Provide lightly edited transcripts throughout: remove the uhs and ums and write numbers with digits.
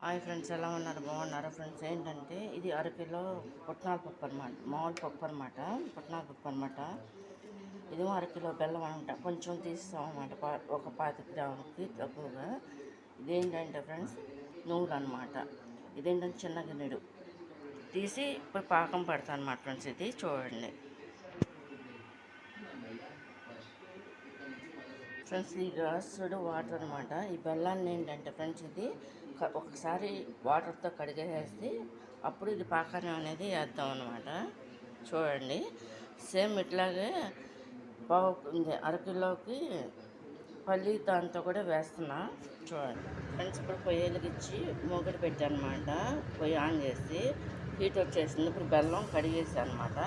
Hi friends, ఎలా ఉన్నారు? బాగున్నారా ఫ్రెండ్స్? ఏంటంటే ఇది అరకిలో పుట్నాల పప్పు అనమాట, మామూలు పప్పు అనమాట, పుట్నాల పప్పు అనమాట. ఇదేమో అరకిలో బెల్లం అనమాట, కొంచెం తీస్తాం అనమాట, ఒక 25 గ్రాములకి తక్కువగా. ఇదేంటంటే ఫ్రెండ్స్ నువ్వులు అనమాట. ఇదేంటంటే చిన్న గిన్నెడు తీసి ఇప్పుడు పాకం పడతాను అనమాట ఫ్రెండ్స్. ఇది చూడండి ఫ్రెండ్స్, ఈ గ్లాసుడు వాటర్ అనమాట. ఈ బెల్లాన్ని ఏంటంటే ఫ్రెండ్స్ ఇది ఒకసారి వాటర్తో కడిగేసేసి అప్పుడు ఇది పాకాన్ని అనేది వేద్దాం అనమాట. చూడండి, సేమ్ ఇట్లాగే పావు అరకిలోకి పల్లి దాంతో కూడా వేస్తున్నా. చూడండి ఫ్రెండ్స్, ఇప్పుడు పొయ్యి వెలిగించి మూగడి పెట్టానమాట. పొయ్యి ఆన్ చేసి హీట్ వచ్చేసింది. ఇప్పుడు బెల్లం కడిగేసి అనమాట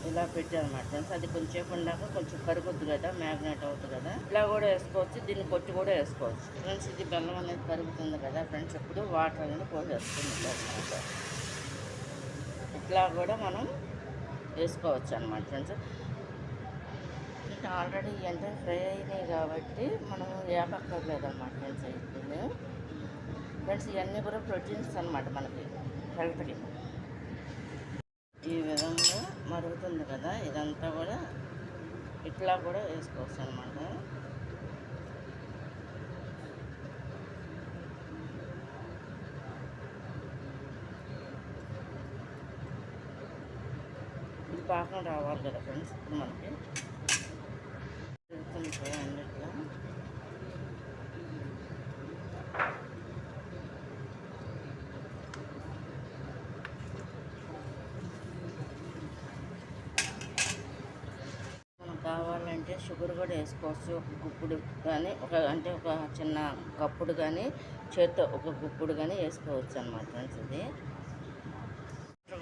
ఇలా పెట్టానమాట ఫ్రెండ్స్. అది కొంచెంసేపు ఉన్నాక కొంచెం కరుగుద్దు కదా, మ్యాగ్నేట్ అవుతుంది కదా, ఇలా కూడా వేసుకోవచ్చు, దీన్ని కొట్టి కూడా వేసుకోవచ్చు ఫ్రెండ్స్. ఇది బెల్లం అనేది కరుగుతుంది కదా ఫ్రెండ్స్, ఇప్పుడు వాటర్ అనేది పోసేస్తుంది అనమాట. ఇట్లా కూడా మనం వేసుకోవచ్చు అనమాట ఫ్రెండ్స్. ఇంకా ఆల్రెడీ అంటే ఫ్రై అయినాయి కాబట్టి మనం వేపక్కర్లేదు అనమాట ఫ్రెండ్స్. ఇప్పుడు ఫ్రెండ్స్ ఇవన్నీ కూడా ప్రోటీన్స్ అనమాట మనకి హెల్త్కి. ఈ విధంగా మరుగుతుంది కదా, ఇదంతా కూడా ఇట్లా కూడా వేసుకోవచ్చు అనమాట. ఇది పాకం రావాలి కదా ఫ్రెండ్స్. ఇప్పుడు మనకి తిరుగుతుంది అన్నిట్లో. కావాలంటే షుగర్ కూడా వేసుకోవచ్చు, ఒక గుప్పుడు కానీ ఒక చిన్న కప్పుడు కానీ చేత్తో ఒక గుప్పుడు కానీ వేసుకోవచ్చు అనమాట ఫ్రెండ్స్. ఇది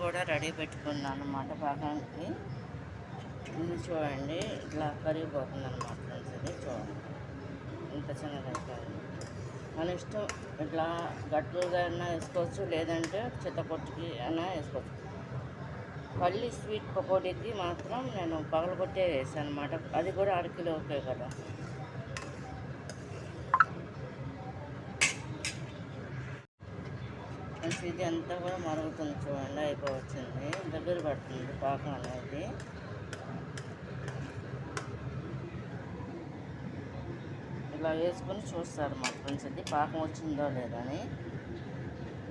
కూడా రెడీ పెట్టుకున్నాను అనమాట పాకానికి. ఇది చూడండి ఇట్లా కరిగిపోతుంది అనమాట ఫ్రెండ్స్. ఇది చూడండి ఇంత చిన్నగా అయిపోయింది. మన ఇష్టం, ఇట్లా గట్టుగా అయినా వేసుకోవచ్చు, లేదంటే చిత్తపొట్టుకి అయినా వేసుకోవచ్చు. పల్లి స్వీట్ పకోడీకి మాత్రం నేను పగలగొట్టే వేసాను అనమాట. అది కూడా అరకిలో ఓకే కదా. ఇది అంతా కూడా మరుగుతుంది చూడండి, అయిపోవచ్చింది, దగ్గర పడుతుంది పాకం అనేది. ఇలా వేసుకొని చూస్తారు మా ఫ్రెండ్స్, ఇది పాకం వచ్చిందో లేదని.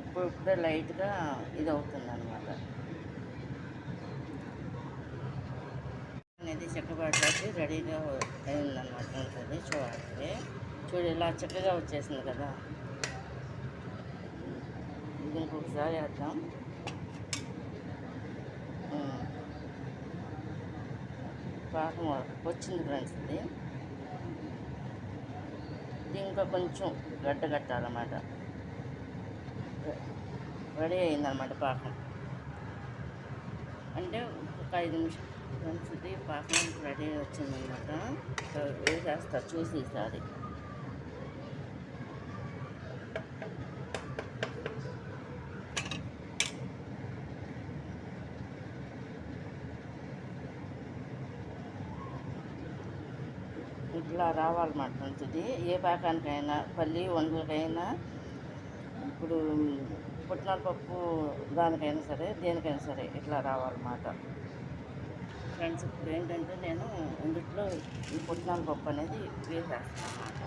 ఇప్పుడే లైట్గా ఇది అవుతుంది అనమాట అనేది. చెక్కబడ్డది రెడీగా అయిందనమాట ఫ్రెండ్స్. అది చూడండి ఇలా చక్కగా వచ్చేసింది కదా. ఇది ఇంకొకసారి వేద్దాం. పాకం వచ్చింది ఫ్రెండ్స్. ఇది ఇంకా కొంచెం గడ్డ కట్టాలన్నమాట. రెడీ అయిందనమాట పాకం. అంటే ఒక 5 నిమిషాలు ఫ్రెండ్స్. ఇది పాకం రెడీ వచ్చిందనమాట. వేసేస్తా చూసి ఈసారి. ఇట్లా రావాలన్నమాట ఫ్రెండ్స్. ఇది ఏ పాకానికైనా, పల్లి వంటలకైనా, ఇప్పుడు పుట్నాల పప్పు దానికైనా సరే, దేనికైనా సరే ఇట్లా రావాలన్నమాట ఫ్రెండ్స్. ఇప్పుడు ఏంటంటే నేను ఇందులో ఈ పుట్నాల పప్పు అనేది వేసేస్తాను అన్నమాట.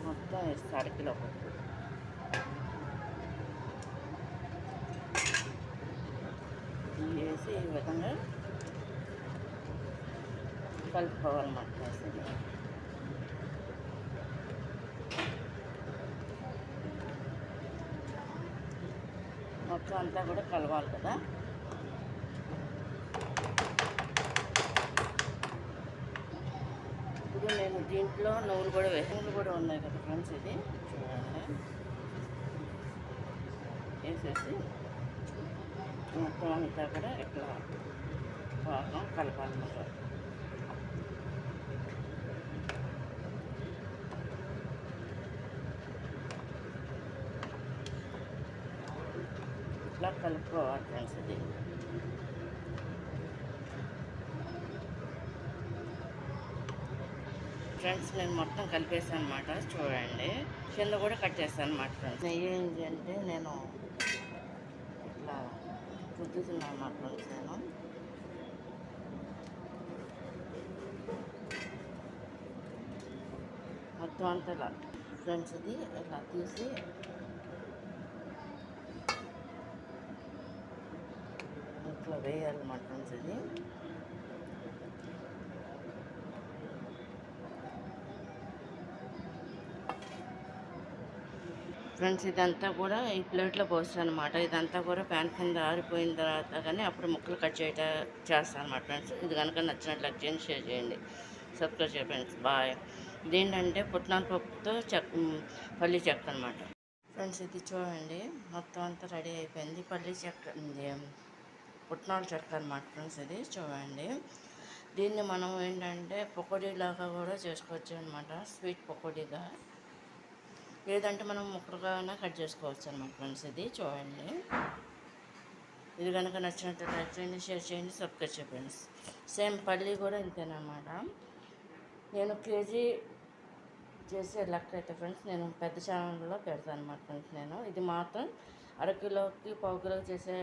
మొత్తం వేస్తే అరకిలో పప్పు వేసి ఈ విధంగా కలుపుకోవాలన్నమాట. మొత్తం అంతా కూడా కలవాలి కదా. ఇప్పుడు నేను దీంట్లో నువ్వులు కూడా ఉన్నాయి కదా ఫ్రెండ్స్. ఇది చూడండి, వేసేసి మొత్తం అంతా కూడా ఇట్లా పాకం కలపాలన్నమాట. ఇట్లా కలుపుకోవాలి ఫ్రెండ్స్. ఇది ఫ్రెండ్స్ నేను మొత్తం కలిపేసాను అనమాట. చూడండి, కింద కూడా కట్ చేస్తాను అనమాట. ఫ్రెండ్స్ నెయ్యి ఏంటి అంటే నేను ఇట్లా రుద్దుతున్నాను అన్నమాట. ఫ్రెండ్స్ నేను మొత్తం అంతా ఇలా ఫ్రెండ్స్ ఇది ఇలా తీసి ఇట్లా వేయాలన్నమాట. ఫ్రెండ్స్ ఇది ఫ్రెండ్స్ ఇదంతా కూడా ఈ ప్లేట్లో పోస్తాను అనమాట. ఇదంతా కూడా ప్యాన్ కింద ఆరిపోయిన తర్వాత కానీ అప్పుడు ముక్కలు కట్ చేస్తాను అనమాట. ఫ్రెండ్స్ ఇది కనుక నచ్చినట్లు లైక్ చేయండి, షేర్ చేయండి, సబ్స్క్రైబ్ చేయండి. Friends bye. ఇదేంటంటే పుట్నాల పప్పుతో పల్లీ చెక్క అనమాట. ఫ్రెండ్స్ ఇది చూడండి మొత్తం అంతా రెడీ అయిపోయింది. పల్లీ చెక్క పుట్నాల చెక్క అనమాట. ఫ్రెండ్స్ ఇది చూడండి, దీన్ని మనం ఏంటంటే పకోడీలాగా కూడా చేసుకోవచ్చు అనమాట. స్వీట్ పకోడీగా, లేదంటే మనం ముక్కలుగా కట్ చేసుకోవచ్చు అనమాట. ఫ్రెండ్స్ ఇది చూడండి, ఇది కనుక నచ్చినట్టు లైక్ చేయండి, షేర్ చేయండి, సబ్స్క్రైబ్ చేయండి. ఫ్రెండ్స్ సేమ్ పల్లీ కూడా ఇంతేనమాట. నేను కేజీ చేసే లెక్క అయితే ఫ్రెండ్స్ నేను పెద్ద ఛానల్లో పెడతాను అనమాట. ఫ్రెండ్స్ నేను ఇది మాత్రం అరకిలోకి పావు కిలోకి చేసే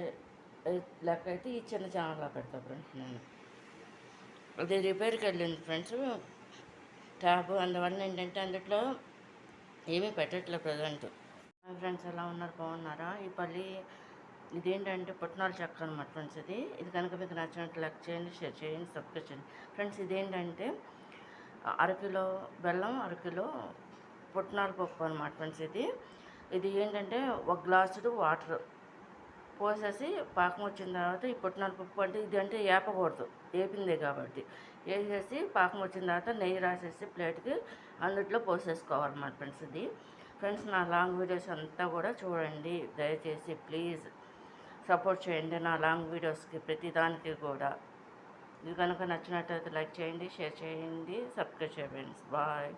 లెక్క అయితే ఈ చిన్న ఛానల్లో పెడతాను. ఫ్రెండ్స్ నేను అది రిపేర్కి వెళ్ళింది ఫ్రెండ్స్ ట్యాబ్, అందువల్ల ఏంటంటే అందులో ఏమీ పెట్టట్లేదు ప్రజెంట్. ఫ్రెండ్స్ ఎలా ఉన్నారు, బాగున్నారా? ఈ పల్లి ఇదేంటంటే పుట్నాల చెక్క అనమాట. ఫ్రెండ్స్ ఇది కనుక మీకు నచ్చినట్టు లైక్ చేయండి, షేర్ చేయండి, సబ్స్క్రైబ్ చేయండి. ఫ్రెండ్స్ ఇదేంటంటే అరకిలో బెల్లం, అరకిలో పుట్నాల పప్పు అనమాట. ఫ్రెండ్స్ ఇది ఏంటంటే 1 గ్లాసుడు వాటర్ పోసేసి పాకం వచ్చిన తర్వాత ఈ పుట్నాల పప్పు అంటే ఇది అంటే ఏపకూడదు, ఏపిందే కాబట్టి వేసేసి పాకం వచ్చిన తర్వాత నెయ్యి రాసేసి ప్లేట్కి అందుట్లో పోసేసుకోవాలన్నమాట. ఫ్రెండ్స్ ఫ్రెండ్స్ నా లాంగ్ వీడియోస్ అంతా కూడా చూడండి, దయచేసి ప్లీజ్ సపోర్ట్ చేయండి నా లాంగ్ వీడియోస్కి ప్రతిదానికి కూడా. ఇది కనుక నచ్చినట్లయితే లైక్ చేయండి, షేర్ చేయండి, సబ్స్క్రైబ్ చేయండి. Friends bye.